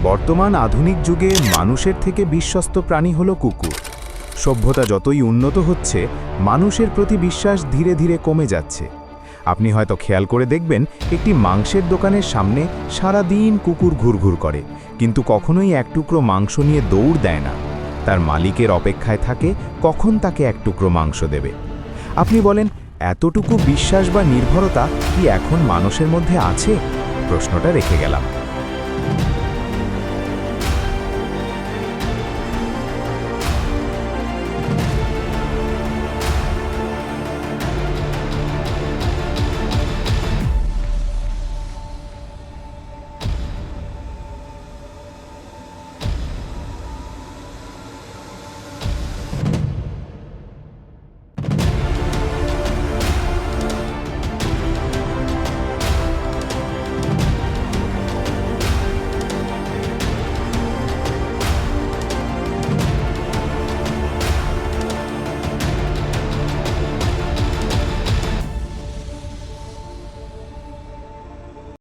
বর্তমান আধুনিক যুগে মানুষের থেকে বিশ্বস্ত প্রাণী হলো কুকুর। সভ্যতা যতই উন্নত হচ্ছে, মানুষের প্রতি বিশ্বাস ধীরে ধীরে কমে যাচ্ছে। আপনি হয়তো খেয়াল করে দেখবেন, একটি মাংসের দোকানের সামনে সারা দিন কুকুর ঘুরঘুর করে, কিন্তু কখনোই এক টুকরো মাংস নিয়ে দৌড় দেয় না। তার মালিকের অপেক্ষায় থাকে কখন তাকে এক টুকরো মাংস দেবে। আপনি বলেন, এতটুকু বিশ্বাস বা নির্ভরতা কি এখন মানুষের মধ্যে আছে? প্রশ্নটা রেখে গেলাম।